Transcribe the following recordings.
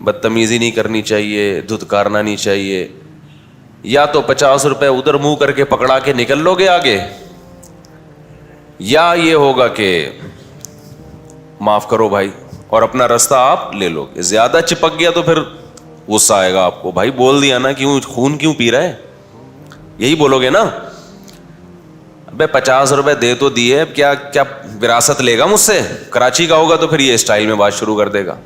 بدتمیزی نہیں کرنی چاہیے, دھتکارنا نہیں چاہیے. یا تو 50 روپے ادھر منہ کر کے پکڑا کے نکل لو گے آگے, یا یہ ہوگا کہ معاف کرو بھائی اور اپنا راستہ آپ لے لو گے. زیادہ چپک گیا تو پھر غصہ آئے گا آپ کو, بھائی بول دیا نا, کیوں خون کیوں پی رہا ہے, یہی بولو گے نا. ابے 50 روپے دے تو دیے, کیا کیا وراثت لے گا مجھ سے؟ کراچی کا ہوگا تو پھر یہ اسٹائل میں بات شروع کر دے گا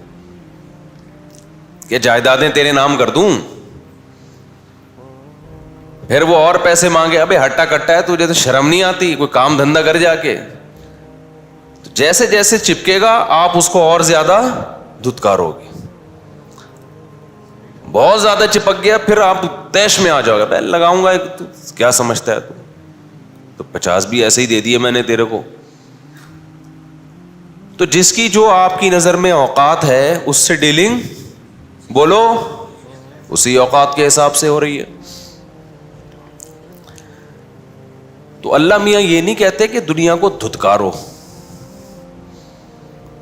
کہ جائیدادیں تیرے نام کر دوں. پھر وہ اور پیسے مانگے, ابے ہٹا کٹا ہے تجھے تو شرم نہیں آتی, کوئی کام دھندا کر جا کے. جیسے جیسے چپکے گا آپ اس کو اور زیادہ دھتکارو گے. بہت زیادہ چپک گیا پھر آپ تیش میں آ جاؤ گے, پہلے لگاؤں گا, کیا سمجھتا ہے تو 50 بھی ایسے ہی دے دیے میں نے تیرے کو. تو جس کی جو آپ کی نظر میں اوقات ہے اس سے ڈیلنگ بولو اسی اوقات کے حساب سے ہو رہی ہے. تو اللہ میاں یہ نہیں کہتے کہ دنیا کو دھتکارو,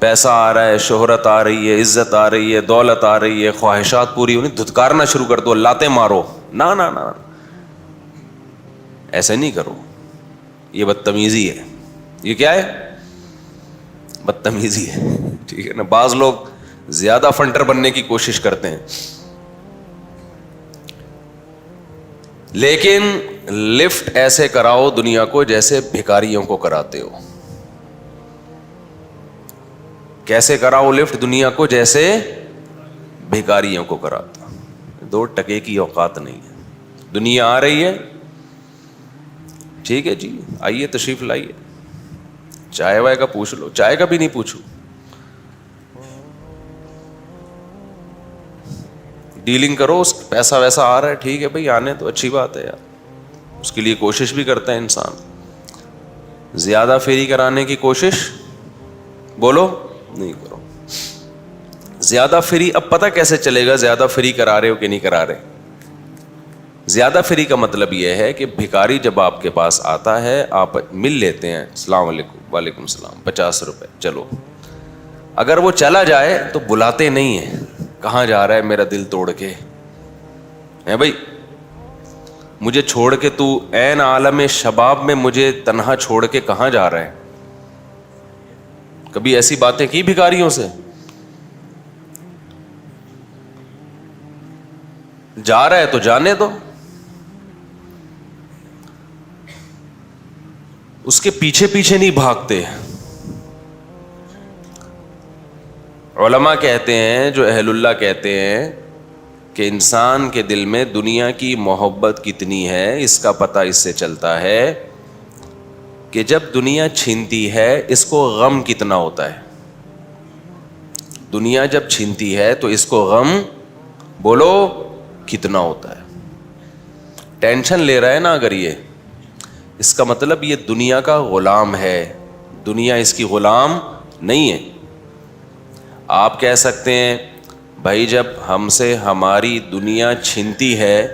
پیسہ آ رہا ہے, شہرت آ رہی ہے, عزت آ رہی ہے, دولت آ رہی ہے, خواہشات پوری ہونی, دھتکارنا شروع کر دو, لاتیں مارو. نا نا نا, ایسے نہیں کرو, یہ بدتمیزی ہے. یہ کیا ہے؟ بدتمیزی ہے, ٹھیک ہے نا. بعض لوگ زیادہ فنٹر بننے کی کوشش کرتے ہیں, لیکن لفٹ ایسے کراؤ دنیا کو جیسے بھکاریوں کو کراتے ہو. کیسے کراؤ لفٹ دنیا کو؟ جیسے بھکاریوں کو کراتا. 2 ٹکے کی اوقات نہیں ہے. دنیا آ رہی ہے, ٹھیک ہے جی, آئیے تشریف لائیے, چائے وائے کا پوچھ لو, چائے کا بھی نہیں پوچھو. ڈیلنگ کرو, اس پیسہ ویسا آ رہا ہے, ٹھیک ہے بھائی, آنے تو اچھی بات ہے یار, اس کے لیے کوشش بھی کرتا ہے انسان. زیادہ فری کرانے کی کوشش بولو نہیں کرو. زیادہ فری, اب پتہ کیسے چلے گا زیادہ فری کرا رہے ہو کہ نہیں کرا رہے؟ زیادہ فری کا مطلب یہ ہے کہ بھکاری جب آپ کے پاس آتا ہے, آپ مل لیتے ہیں, السلام علیکم, وعلیکم السلام, 50 روپے, چلو. اگر وہ چلا جائے تو بلاتے نہیں ہیں, کہاں جا رہا ہے میرا دل توڑ کے, ہے بھائی مجھے چھوڑ کے تو عین عالم شباب میں مجھے تنہا چھوڑ کے کہاں جا رہا ہے؟ کبھی ایسی باتیں کی بھکاریوں سے؟ جا رہا ہے تو جانے دو, اس کے پیچھے پیچھے نہیں بھاگتے. علماء کہتے ہیں, جو اہل اللہ کہتے ہیں کہ انسان کے دل میں دنیا کی محبت کتنی ہے اس کا پتہ اس سے چلتا ہے کہ جب دنیا چھینتی ہے اس کو غم کتنا ہوتا ہے. دنیا جب چھینتی ہے تو اس کو غم بولو کتنا ہوتا ہے. ٹینشن لے رہا ہے نا اگر یہ, اس کا مطلب یہ دنیا کا غلام ہے, دنیا اس کی غلام نہیں ہے. آپ کہہ سکتے ہیں بھائی جب ہم سے ہماری دنیا چھنتی ہے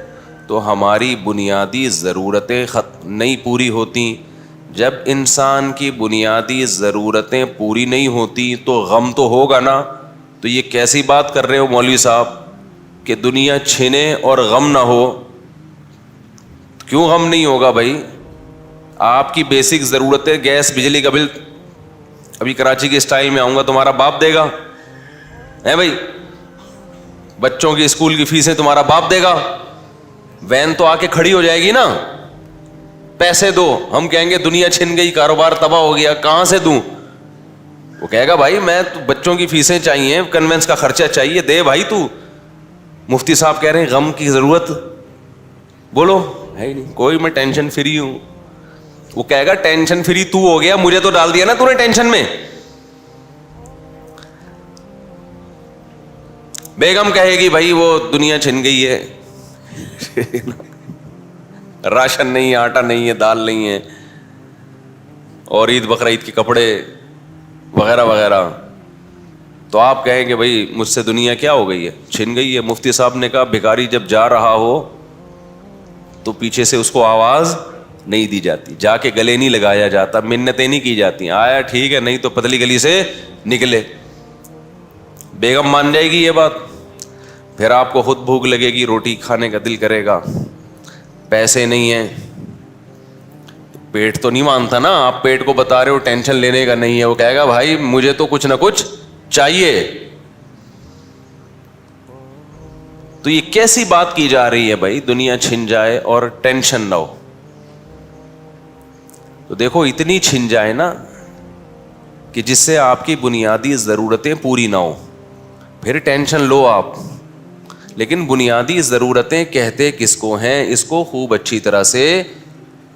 تو ہماری بنیادی ضرورتیں نہیں پوری ہوتی. جب انسان کی بنیادی ضرورتیں پوری نہیں ہوتی تو غم تو ہوگا نا. تو یہ کیسی بات کر رہے ہو مولوی صاحب کہ دنیا چھنے اور غم نہ ہو؟ کیوں غم نہیں ہوگا بھائی؟ آپ کی بیسک ضرورتیں, گیس بجلی کا بل, ابھی کراچی کے اسٹائل میں آؤں گا, تمہارا باپ دے گا ہے بھائی. بچوں کی اسکول کی فیسیں تمہارا باپ دے گا. وین تو آ کے کھڑی ہو جائے گی نا, پیسے دو. ہم کہیں گے دنیا چھن گئی, کاروبار تباہ ہو گیا, کہاں سے دوں؟ وہ کہے گا بھائی میں بچوں کی فیسیں چاہیے, کنوینس کا خرچہ چاہیے, دے بھائی تو. مفتی صاحب کہہ رہے ہیں غم کی ضرورت بولو ہے ہی نہیں, کوئی میں ٹینشن فری ہوں. وہ کہے گا ٹینشن فری تو ہو گیا, مجھے تو ڈال دیا نا تو نے ٹینشن میں. بیگم کہے گی بھائی وہ دنیا چھن گئی ہے, راشن نہیں ہے, آٹا نہیں ہے, دال نہیں ہے, اور عید بقرعید کے کپڑے وغیرہ وغیرہ. تو آپ کہیں گے بھائی مجھ سے دنیا کیا ہو گئی ہے, چھن گئی ہے. مفتی صاحب نے کہا بھکاری جب جا رہا ہو تو پیچھے سے اس کو آواز نہیں دی جاتی, جا کے گلے نہیں لگایا جاتا, منتیں نہیں کی جاتی, آیا ٹھیک ہے نہیں تو پتلی گلی سے نکلے. بیگم مان جائے گی یہ بات. پھر آپ کو خود بھوک لگے گی, روٹی کھانے کا دل کرے گا, پیسے نہیں ہیں, پیٹ تو نہیں مانتا نا. آپ پیٹ کو بتا رہے ہو ٹینشن لینے کا نہیں ہے, وہ کہے گا بھائی مجھے تو کچھ نہ کچھ چاہیے. تو یہ کیسی بات کی جا رہی ہے بھائی, دنیا چھن جائے اور ٹینشن نہ ہو. تو دیکھو اتنی چھن جائے نا کہ جس سے آپ کی بنیادی ضرورتیں پوری نہ ہو, پھر ٹینشن لو آپ. لیکن بنیادی ضرورتیں کہتے کس کو ہیں, اس کو خوب اچھی طرح سے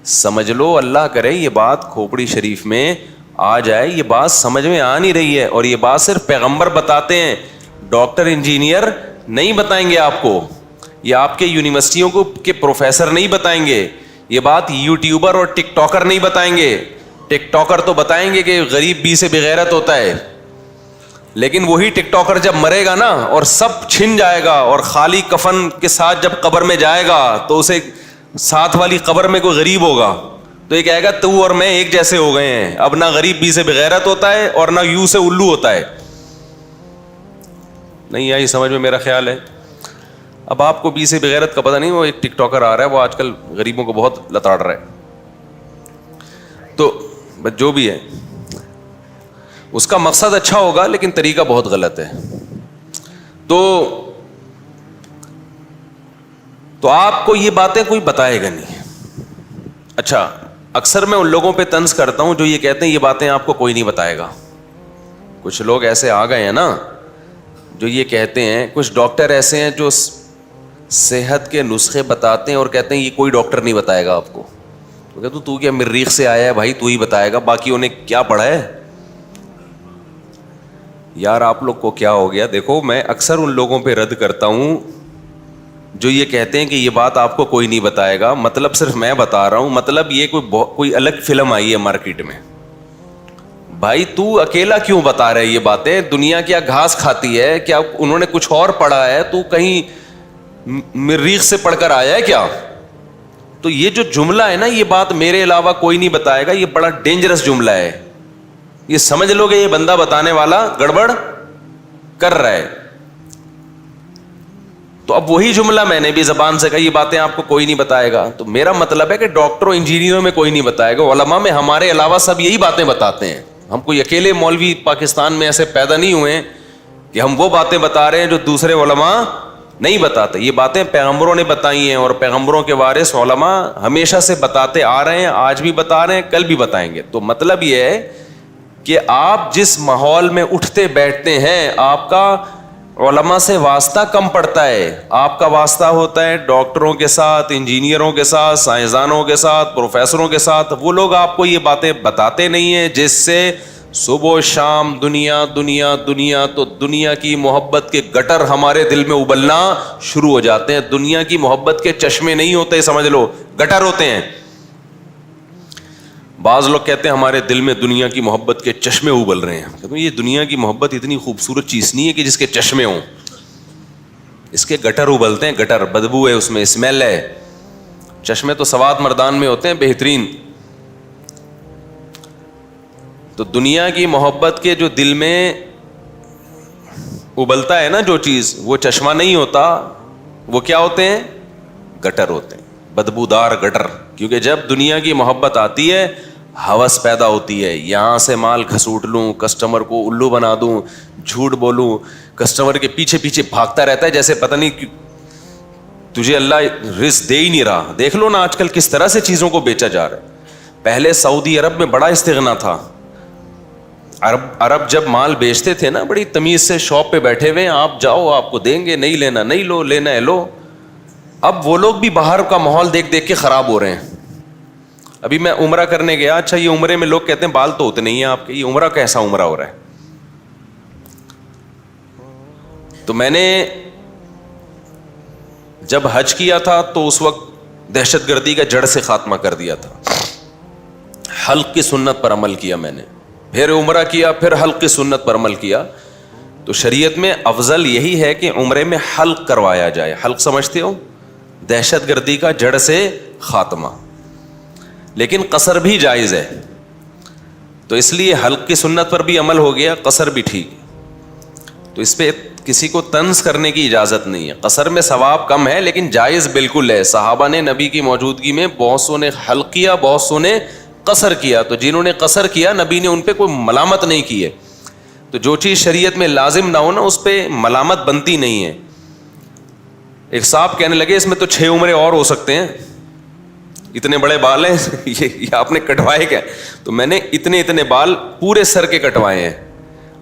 سمجھ لو. اللہ کرے یہ بات کھوپڑی شریف میں آ جائے. یہ بات سمجھ میں آ نہیں رہی ہے, اور یہ بات صرف پیغمبر بتاتے ہیں, ڈاکٹر انجینئر نہیں بتائیں گے آپ کو, یہ آپ کے یونیورسٹیوں کو کے پروفیسر نہیں بتائیں گے, یہ بات یوٹیوبر اور ٹک ٹاکر نہیں بتائیں گے. ٹک ٹاکر تو بتائیں گے کہ غریب بی سے بغیرت ہوتا ہے, لیکن وہی ٹک ٹاکر جب مرے گا نا اور سب چھن جائے گا اور خالی کفن کے ساتھ جب قبر میں جائے گا تو اسے ساتھ والی قبر میں کوئی غریب ہوگا تو یہ کہے گا تو اور میں ایک جیسے ہو گئے ہیں. اب نہ غریب بی سے بغیرت ہوتا ہے اور نہ یو سے الو ہوتا ہے. نہیں آئی سمجھ میں میرا خیال ہے. اب آپ کو بی سے بغیرت کا پتہ نہیں, وہ ایک ٹک ٹاکر آ رہا ہے, وہ آج کل غریبوں کو بہت لتاڑ رہا ہے. تو جو بھی ہے اس کا مقصد اچھا ہوگا لیکن طریقہ بہت غلط ہے. تو آپ کو یہ باتیں کوئی بتائے گا نہیں. اچھا, اکثر میں ان لوگوں پہ طنز کرتا ہوں جو یہ کہتے ہیں یہ باتیں آپ کو کوئی نہیں بتائے گا. کچھ لوگ ایسے آ گئے ہیں نا جو یہ کہتے ہیں, کچھ ڈاکٹر ایسے ہیں جو صحت کے نسخے بتاتے ہیں اور کہتے ہیں یہ کوئی ڈاکٹر نہیں بتائے گا آپ کو. تو کہتے تو کیا مریخ سے آیا ہے بھائی, تو ہی بتائے گا, باقی انہیں کیا پڑھا ہے. یار آپ لوگ کو کیا ہو گیا. دیکھو میں اکثر ان لوگوں پہ رد کرتا ہوں جو یہ کہتے ہیں کہ یہ بات آپ کو کوئی نہیں بتائے گا, مطلب صرف میں بتا رہا ہوں, مطلب یہ کوئی الگ فلم آئی ہے مارکیٹ میں. بھائی تو اکیلا کیوں بتا رہے یہ باتیں, دنیا کیا گھاس کھاتی ہے, کیا انہوں نے کچھ اور پڑھا ہے, تو کہیں مریخ سے پڑھ کر آیا ہے کیا. تو یہ جو جملہ ہے نا, یہ بات میرے علاوہ کوئی نہیں بتائے گا, یہ بڑا ڈینجرس جملہ ہے. یہ سمجھ لو کہ یہ بندہ بتانے والا گڑبڑ کر رہا ہے. تو اب وہی جملہ میں نے بھی زبان سے کہا, یہ باتیں آپ کو کوئی نہیں بتائے گا. تو میرا مطلب ہے کہ ڈاکٹروں انجینئروں میں کوئی نہیں بتائے گا, علماء میں ہمارے علاوہ سب یہی باتیں بتاتے ہیں. ہم کوئی اکیلے مولوی پاکستان میں ایسے پیدا نہیں ہوئے ہیں کہ ہم وہ باتیں بتا رہے ہیں جو دوسرے علماء نہیں بتاتے. یہ باتیں پیغمبروں نے بتائی ہیں, اور پیغمبروں کے وارث علماء ہمیشہ سے بتاتے آ رہے ہیں, آج بھی بتا رہے ہیں, کل بھی بتائیں گے. تو مطلب یہ ہے کہ آپ جس ماحول میں اٹھتے بیٹھتے ہیں, آپ کا علماء سے واسطہ کم پڑتا ہے. آپ کا واسطہ ہوتا ہے ڈاکٹروں کے ساتھ, انجینئروں کے ساتھ, سائنسدانوں کے ساتھ, پروفیسروں کے ساتھ. وہ لوگ آپ کو یہ باتیں بتاتے نہیں ہیں, جس سے صبح و شام دنیا دنیا دنیا. تو دنیا کی محبت کے گٹر ہمارے دل میں ابلنا شروع ہو جاتے ہیں. دنیا کی محبت کے چشمے نہیں ہوتے, سمجھ لو گٹر ہوتے ہیں. بعض لوگ کہتے ہیں ہمارے دل میں دنیا کی محبت کے چشمے ابل رہے ہیں. کہتے ہیں یہ دنیا کی محبت اتنی خوبصورت چیز نہیں ہے کہ جس کے چشمے ہوں, اس کے گٹر ابلتے ہیں. گٹر بدبو ہے, اس میں اسمیل ہے. چشمے تو سوات مردان میں ہوتے ہیں بہترین. تو دنیا کی محبت کے جو دل میں ابلتا ہے نا جو چیز, وہ چشمہ نہیں ہوتا, وہ کیا ہوتے ہیں, گٹر ہوتے ہیں, بدبودار گٹر. کیونکہ جب دنیا کی محبت آتی ہے ہوس پیدا ہوتی ہے, یہاں سے مال گھسوٹ لوں, کسٹمر کو الو بنا دوں, جھوٹ بولوں, کسٹمر کے پیچھے پیچھے بھاگتا رہتا ہے جیسے پتہ نہیں تجھے اللہ رزق دے ہی نہیں رہا. دیکھ لو نا آج کل کس طرح سے چیزوں کو بیچا جا رہا ہے. پہلے سعودی عرب میں بڑا استغنا تھا. عرب جب مال بیچتے تھے نا, بڑی تمیز سے شاپ پہ بیٹھے ہوئے, آپ جاؤ آپ کو دیں گے, نہیں لینا نہیں لو, لینا ہے لو. اب وہ لوگ بھی باہر کا ماحول دیکھ دیکھ کے خراب ہو رہے ہیں. ابھی میں عمرہ کرنے گیا, اچھا یہ عمرے میں لوگ کہتے ہیں بال تو ہوتے نہیں ہیں آپ کے, یہ عمرہ کیسا عمرہ ہو رہا ہے. تو میں نے جب حج کیا تھا تو اس وقت دہشت گردی کا جڑ سے خاتمہ کر دیا تھا. حلق کی سنت پر عمل کیا میں نے, پھر عمرہ کیا, پھر حلق کی سنت پر عمل کیا. تو شریعت میں افضل یہی ہے کہ عمرے میں حلق کروایا جائے. حلق سمجھتے ہو, دہشت گردی کا جڑ سے خاتمہ. لیکن قصر بھی جائز ہے, تو اس لیے حلق کی سنت پر بھی عمل ہو گیا, قصر بھی ٹھیک. تو اس پہ کسی کو طنز کرنے کی اجازت نہیں ہے. قصر میں ثواب کم ہے لیکن جائز بالکل ہے. صحابہ نے نبی کی موجودگی میں بہت سو نے حلق کیا, بہت سو نے قصر کیا. تو جنہوں نے قصر کیا نبی نے ان پہ کوئی ملامت نہیں کی ہے. تو جو چیز شریعت میں لازم نہ ہو نا اس پہ ملامت بنتی نہیں ہے. ایک صاحب کہنے لگے اس میں تو 6 عمریں اور ہو سکتے ہیں, اتنے بڑے بال ہیں یہ آپ نے کٹوائے کیا؟ تو میں نے اتنے بال پورے سر کے کٹوائے ہیں.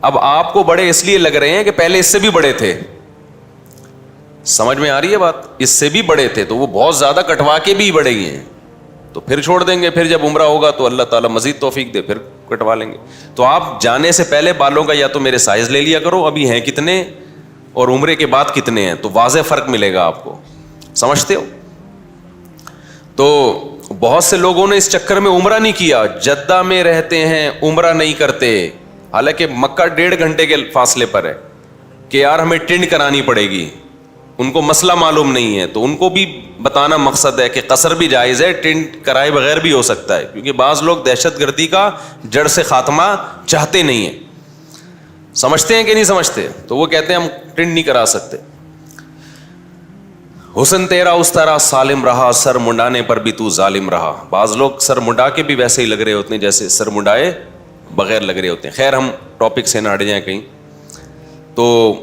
اب آپ کو بڑے اس لیے لگ رہے ہیں کہ پہلے اس سے بھی بڑے تھے. سمجھ میں آ رہی ہے بات؟ اس سے بھی بڑے تھے تو وہ بہت زیادہ کٹوا کے بھی بڑے ہی ہیں, تو پھر چھوڑ دیں گے. پھر جب عمرہ ہوگا تو اللہ تعالیٰ مزید توفیق دے پھر کٹوا لیں گے. تو آپ جانے سے پہلے بالوں کا یا تو میرے سائز لے لیا کرو ابھی ہیں کتنے اور عمرے کے بعد کتنے ہیں, تو واضح فرق ملے گا آپ کو. سمجھتے ہو؟ تو بہت سے لوگوں نے اس چکر میں عمرہ نہیں کیا, جدہ میں رہتے ہیں عمرہ نہیں کرتے, حالانکہ مکہ 1.5 گھنٹے کے فاصلے پر ہے, کہ یار ہمیں ٹینٹ کرانی پڑے گی. ان کو مسئلہ معلوم نہیں ہے, تو ان کو بھی بتانا مقصد ہے کہ قصر بھی جائز ہے, ٹینٹ کرائے بغیر بھی ہو سکتا ہے, کیونکہ بعض لوگ دہشت گردی کا جڑ سے خاتمہ چاہتے نہیں ہیں. سمجھتے ہیں کہ نہیں سمجھتے؟ تو وہ کہتے ہیں ہم ٹینٹ نہیں کرا سکتے. حسن تیرا اس طرح سالم رہا, سر منڈانے پر بھی تو ظالم رہا. بعض لوگ سر منڈا کے بھی ویسے ہی لگ رہے ہوتے ہیں جیسے سر منڈائے بغیر لگ رہے ہوتے ہیں. خیر ہم ٹاپک سے نہ ہٹ جائیں کہیں. تو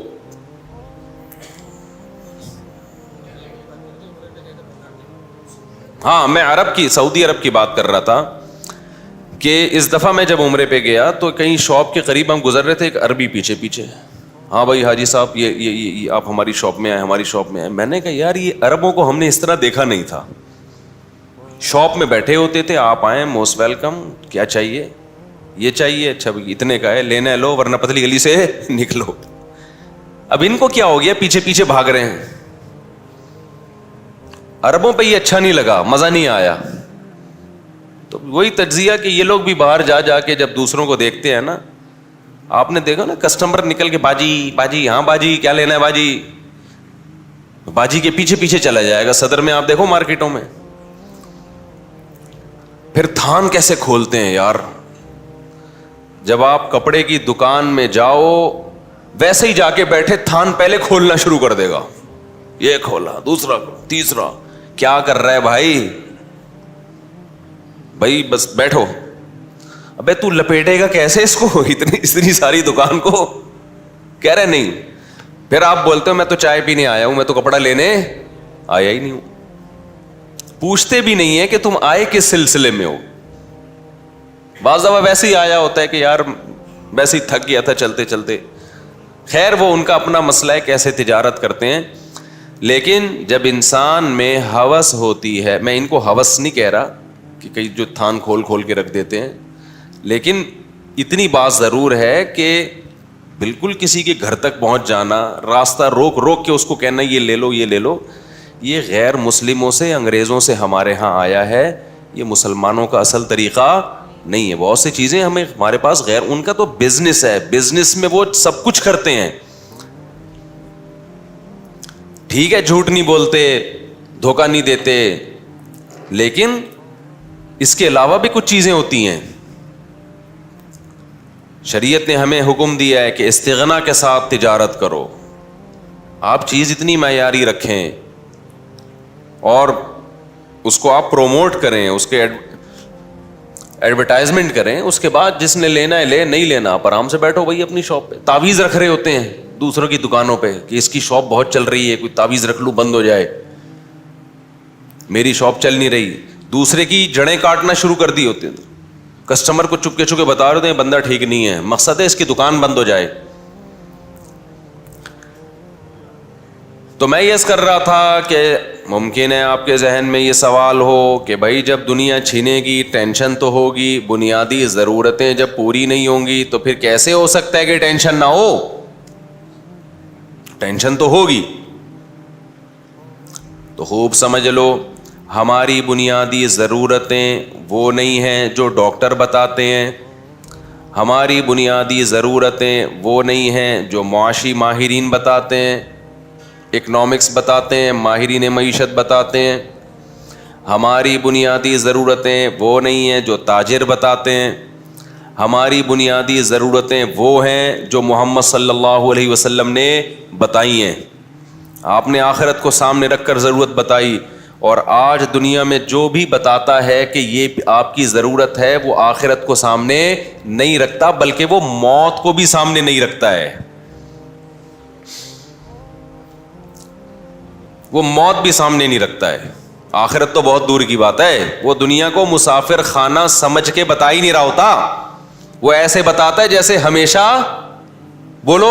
ہاں میں سعودی عرب کی بات کر رہا تھا کہ اس دفعہ میں جب عمرے پہ گیا تو کہیں شاپ کے قریب ہم گزر رہے تھے, ایک عربی پیچھے, ہاں بھائی حاجی صاحب یہ آپ ہماری شاپ میں آئے. میں نے کہا یار یہ عربوں کو ہم نے اس طرح دیکھا نہیں تھا. شاپ میں بیٹھے ہوتے تھے, آپ آئیں موسٹ ویلکم, کیا چاہیے, یہ چاہیے, اچھا اتنے کا ہے, لینا ہے لو ورنہ پتلی گلی سے نکلو. اب ان کو کیا ہو گیا, پیچھے بھاگ رہے ہیں. عربوں پہ یہ اچھا نہیں لگا, مزہ نہیں آیا. تو وہی تجزیہ کہ یہ لوگ بھی باہر جا کے جب دوسروں کو دیکھتے ہیں نا, آپ نے دیکھا نا کسٹمر نکل کے باجی ہاں باجی کیا لینا ہے باجی کے پیچھے چلا جائے گا. صدر میں آپ دیکھو مارکیٹوں میں پھر تھان کیسے کھولتے ہیں یار. جب آپ کپڑے کی دکان میں جاؤ ویسے ہی جا کے بیٹھے, تھان پہلے کھولنا شروع کر دے گا. یہ کھولا, دوسرا, تیسرا, کیا کر رہا ہے بھائی بس بیٹھو. ابے تو لپیٹے گا کیسے اس کو, اتنی ساری دکان کو؟ کہہ رہے نہیں. پھر آپ بولتے ہو میں تو چائے پینے آیا ہوں, میں تو کپڑا لینے آیا ہی نہیں ہوں. پوچھتے بھی نہیں ہے کہ تم آئے کس سلسلے میں ہو. بعض دفعہ ویسے ہی آیا ہوتا ہے کہ یار ویسے ہی تھک گیا تھا چلتے چلتے. خیر وہ ان کا اپنا مسئلہ ہے کیسے تجارت کرتے ہیں. لیکن جب انسان میں ہوس ہوتی ہے, میں ان کو ہوس نہیں کہہ رہا کہ کئی جو تھان کھول کے رکھ دیتے ہیں, لیکن اتنی بات ضرور ہے کہ بالکل کسی کے گھر تک پہنچ جانا, راستہ روک کے اس کو کہنا یہ لے لو, یہ غیر مسلموں سے, انگریزوں سے ہمارے ہاں آیا ہے. یہ مسلمانوں کا اصل طریقہ نہیں ہے. بہت سی چیزیں ہمارے پاس غیر, ان کا تو بزنس ہے, بزنس میں وہ سب کچھ کرتے ہیں. ٹھیک ہے جھوٹ نہیں بولتے, دھوکہ نہیں دیتے, لیکن اس کے علاوہ بھی کچھ چیزیں ہوتی ہیں. شریعت نے ہمیں حکم دیا ہے کہ استغنا کے ساتھ تجارت کرو. آپ چیز اتنی معیاری رکھیں اور اس کو آپ پروموٹ کریں, اس کے ایڈورٹائزمنٹ کریں, اس کے بعد جس نے لینا ہے لے, نہیں لینا آپ آرام سے بیٹھو بھائی اپنی شاپ پہ. تعویذ رکھ رہے ہوتے ہیں دوسروں کی دکانوں پہ کہ اس کی شاپ بہت چل رہی ہے, کوئی تعویذ رکھ لوں بند ہو جائے, میری شاپ چل نہیں رہی. دوسرے کی جڑیں کاٹنا شروع کر دی ہوتے ہیں. کسٹمر کو چپ کے بتا رہے ہیں بندہ ٹھیک نہیں ہے, مقصد ہے اس کی دکان بند ہو جائے. تو میں یہ کر رہا تھا کہ ممکن ہے آپ کے ذہن میں یہ سوال ہو کہ بھائی جب دنیا چھینے گی ٹینشن تو ہوگی, بنیادی ضرورتیں جب پوری نہیں ہوں گی تو پھر کیسے ہو سکتا ہے کہ ٹینشن نہ ہو؟ ٹینشن تو ہوگی. تو خوب سمجھ لو, ہماری بنیادی ضرورتیں وہ نہیں ہیں جو ڈاکٹر بتاتے ہیں, ہماری بنیادی ضرورتیں وہ نہیں ہیں جو معاشی ماہرین بتاتے ہیں, اکنامکس بتاتے ہیں, ماہرین معیشت بتاتے ہیں. ہماری بنیادی ضرورتیں وہ نہیں ہیں جو تاجر بتاتے ہیں, ہماری بنیادی ضرورتیں وہ ہیں جو محمد صلی اللہ علیہ وسلم نے بتائی ہیں. آپ نے آخرت کو سامنے رکھ کر ضرورت بتائی, اور آج دنیا میں جو بھی بتاتا ہے کہ یہ آپ کی ضرورت ہے وہ آخرت کو سامنے نہیں رکھتا, بلکہ وہ موت کو بھی سامنے نہیں رکھتا ہے. وہ موت بھی سامنے نہیں رکھتا ہے. آخرت تو بہت دور کی بات ہے, وہ دنیا کو مسافر خانہ سمجھ کے بتا ہی نہیں رہا ہوتا. وہ ایسے بتاتا ہے جیسے ہمیشہ بولو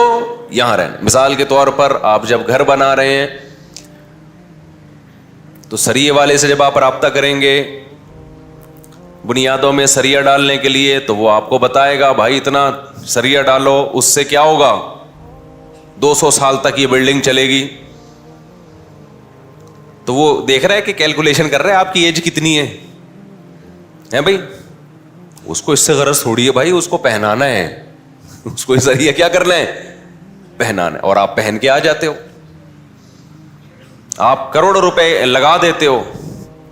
یہاں رہنا. مثال کے طور پر آپ جب گھر بنا رہے ہیں تو سریے والے سے جب آپ رابطہ کریں گے بنیادوں میں سریا ڈالنے کے لیے, تو وہ آپ کو بتائے گا بھائی اتنا سریا ڈالو, اس سے کیا ہوگا 200 سال تک یہ بلڈنگ چلے گی. تو وہ دیکھ رہا ہے کہ کیلکولیشن کر رہا ہے آپ کی ایج کتنی ہے بھائی, اس کو اس سے غرض تھوڑی ہے بھائی, اس کو پہنانا ہے, اس کو سریا کیا کرنا ہے, پہنانا ہے. اور آپ پہن کے آ جاتے ہو, آپ کروڑوں روپے لگا دیتے ہو,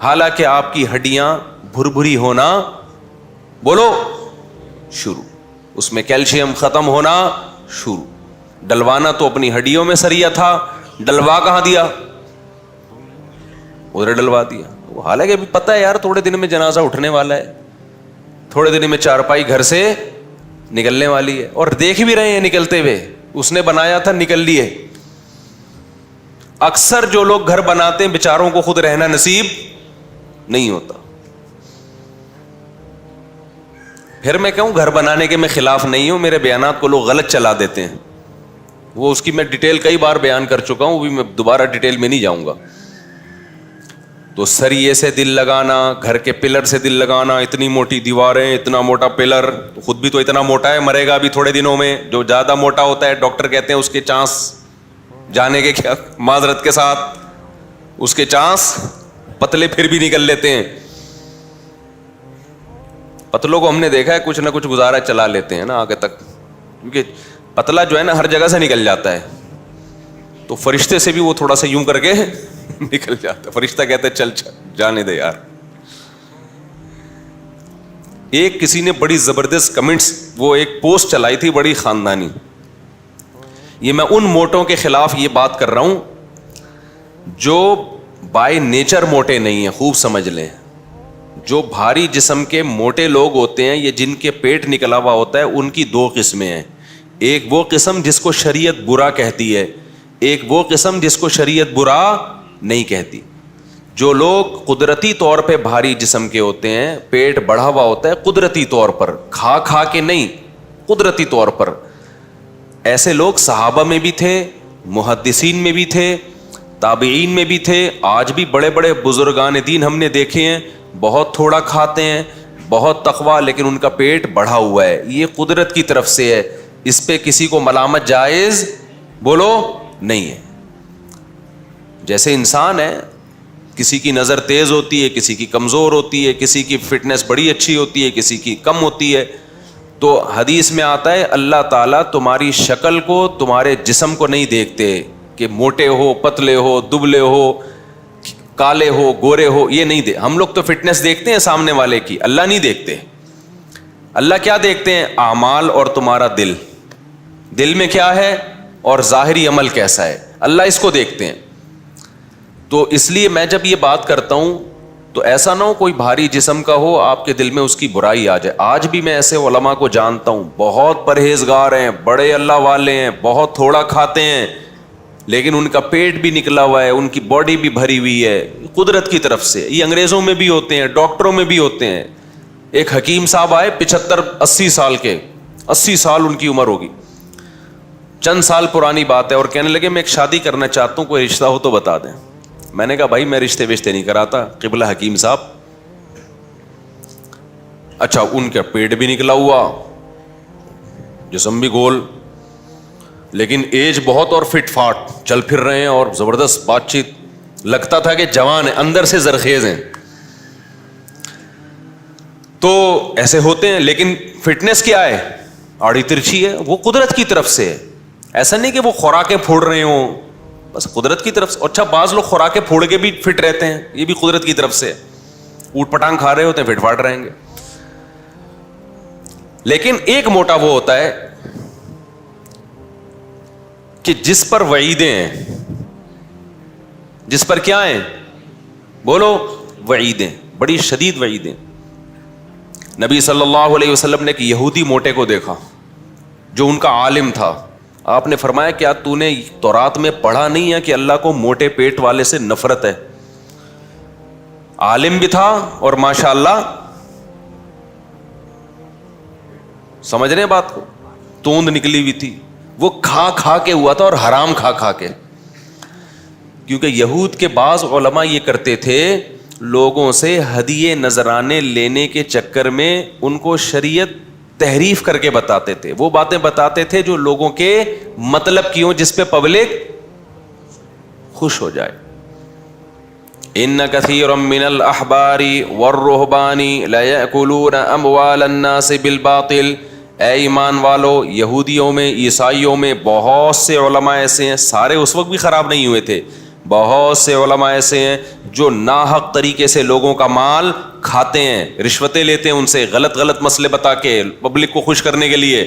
حالانکہ آپ کی ہڈیاں بھربھری ہونا بولو شروع, اس میں کیلشیم ختم ہونا شروع. ڈلوانا تو اپنی ہڈیوں میں سریا تھا, ڈلوا کہاں دیا, ادھر ڈلوا دیا. حالانکہ ابھی پتہ ہے یار تھوڑے دن میں جنازہ اٹھنے والا ہے, تھوڑے دن میں چارپائی گھر سے نکلنے والی ہے, اور دیکھ بھی رہے ہیں نکلتے ہوئے, اس نے بنایا تھا نکل لیے. اکثر جو لوگ گھر بناتے ہیں بیچاروں کو خود رہنا نصیب نہیں ہوتا. پھر میں کہوں گھر بنانے کے میں خلاف نہیں ہوں, میرے بیانات کو لوگ غلط چلا دیتے ہیں, وہ اس کی میں ڈیٹیل کئی بار بیان کر چکا ہوں, بھی میں دوبارہ ڈیٹیل میں نہیں جاؤں گا. تو سریے سے دل لگانا, گھر کے پلر سے دل لگانا, اتنی موٹی دیواریں, اتنا موٹا پلر, خود بھی تو اتنا موٹا ہے, مرے گا بھی تھوڑے دنوں میں. جو زیادہ موٹا ہوتا ہے ڈاکٹر کہتے ہیں اس کے چانس جانے کے, کیا معذرت کے ساتھ, اس کے چانس پتلے پھر بھی نکل لیتے ہیں. پتلوں کو ہم نے دیکھا ہے کچھ نہ کچھ گزارا چلا لیتے ہیں نا آگے تک, کیونکہ پتلا جو ہے نا ہر جگہ سے نکل جاتا ہے, تو فرشتے سے بھی وہ تھوڑا سا یوں کر کے نکل جاتا ہے. فرشتہ کہتا ہے چل جانے دے یار. ایک کسی نے بڑی زبردست کمنٹس, وہ ایک پوسٹ چلائی تھی بڑی خاندانی. یہ میں ان موٹوں کے خلاف یہ بات کر رہا ہوں جو بائی نیچر موٹے نہیں ہیں, خوب سمجھ لیں. جو بھاری جسم کے موٹے لوگ ہوتے ہیں, یہ جن کے پیٹ نکلا ہوا ہوتا ہے, ان کی دو قسمیں ہیں. ایک وہ قسم جس کو شریعت برا کہتی ہے, ایک وہ قسم جس کو شریعت برا نہیں کہتی. جو لوگ قدرتی طور پہ بھاری جسم کے ہوتے ہیں, پیٹ بڑھا ہوا ہوتا ہے قدرتی طور پر, کھا کھا کے نہیں, قدرتی طور پر, ایسے لوگ صحابہ میں بھی تھے, محدثین میں بھی تھے, تابعین میں بھی تھے. آج بھی بڑے بڑے بزرگان دین ہم نے دیکھے ہیں, بہت تھوڑا کھاتے ہیں, بہت تقویٰ, لیکن ان کا پیٹ بڑھا ہوا ہے. یہ قدرت کی طرف سے ہے, اس پہ کسی کو ملامت جائز بولو نہیں ہے. جیسے انسان ہے, کسی کی نظر تیز ہوتی ہے, کسی کی کمزور ہوتی ہے, کسی کی فٹنس بڑی اچھی ہوتی ہے, کسی کی کم ہوتی ہے. تو حدیث میں آتا ہے اللہ تعالیٰ تمہاری شکل کو, تمہارے جسم کو نہیں دیکھتے کہ موٹے ہو, پتلے ہو, دبلے ہو, کالے ہو, گورے ہو, یہ نہیں دے. ہم لوگ تو فٹنس دیکھتے ہیں سامنے والے کی, اللہ نہیں دیکھتے. اللہ کیا دیکھتے ہیں؟ اعمال اور تمہارا دل, دل میں کیا ہے اور ظاہری عمل کیسا ہے, اللہ اس کو دیکھتے ہیں. تو اس لیے میں جب یہ بات کرتا ہوں تو ایسا نہ ہو کوئی بھاری جسم کا ہو آپ کے دل میں اس کی برائی آ جائے. آج بھی میں ایسے علماء کو جانتا ہوں, بہت پرہیزگار ہیں, بڑے اللہ والے ہیں, بہت تھوڑا کھاتے ہیں, لیکن ان کا پیٹ بھی نکلا ہوا ہے, ان کی باڈی بھی بھری ہوئی ہے قدرت کی طرف سے. یہ انگریزوں میں بھی ہوتے ہیں, ڈاکٹروں میں بھی ہوتے ہیں. ایک حکیم صاحب آئے 75-80 سال کے, 80 سال ان کی عمر ہوگی, چند سال پرانی بات ہے, اور کہنے لگے میں ایک شادی کرنا چاہتا ہوں, کوئی رشتہ ہو تو بتا دیں. میں نے کہا بھائی میں رشتے وشتے نہیں کراتا. قبلہ حکیم صاحب, اچھا ان کا پیٹ بھی نکلا ہوا, جسم بھی گول, لیکن ایج بہت اور فٹ فاٹ, چل پھر رہے ہیں اور زبردست بات چیت, لگتا تھا کہ جوان ہیں, اندر سے زرخیز ہیں. تو ایسے ہوتے ہیں, لیکن فٹنس کیا ہے؟ آڑی ترچھی ہے, وہ قدرت کی طرف سے ہے. ایسا نہیں کہ وہ خوراکیں پھوڑ رہے ہوں, بس قدرت کی طرف سے. اچھا بعض لوگ خوراکیں پھوڑ کے بھی فٹ رہتے ہیں, یہ بھی قدرت کی طرف سے. اوٹ پٹانگ کھا رہے ہوتے ہیں, فٹ فاٹ رہیں گے. لیکن ایک موٹا وہ ہوتا ہے کہ جس پر وعیدیں ہیں, جس پر کیا ہیں, بولو, وعیدیں, بڑی شدید وعیدیں. نبی صلی اللہ علیہ وسلم نے ایک یہودی موٹے کو دیکھا جو ان کا عالم تھا. آپ نے فرمایا کیا تو نے تورات میں پڑھا نہیں ہے کہ اللہ کو موٹے پیٹ والے سے نفرت ہے؟ عالم بھی تھا اور ماشاء اللہ سمجھ رہے ہیں بات کو, توند نکلی ہوئی تھی. وہ کھا کھا کے ہوا تھا اور حرام کھا کھا کے, کیونکہ یہود کے بعض علماء یہ کرتے تھے, لوگوں سے ہدیے نذرانے لینے کے چکر میں ان کو شریعت تحریف کر کے بتاتے تھے, وہ باتیں بتاتے تھے جو لوگوں کے مطلب کی ہوں, جس پہ پبلک خوش ہو جائے. ان کثیرا من الاحبار والرہبان لیأکلون اموال الناس بالباطل. اے ایمان والو, یہودیوں میں, عیسائیوں میں بہت سے علماء ایسے ہیں, سارے اس وقت بھی خراب نہیں ہوئے تھے, بہت سے علماء ایسے ہیں جو ناحق طریقے سے لوگوں کا مال کھاتے ہیں, رشوتیں لیتے ہیں ان سے, غلط غلط مسئلے بتا کے پبلک کو خوش کرنے کے لیے.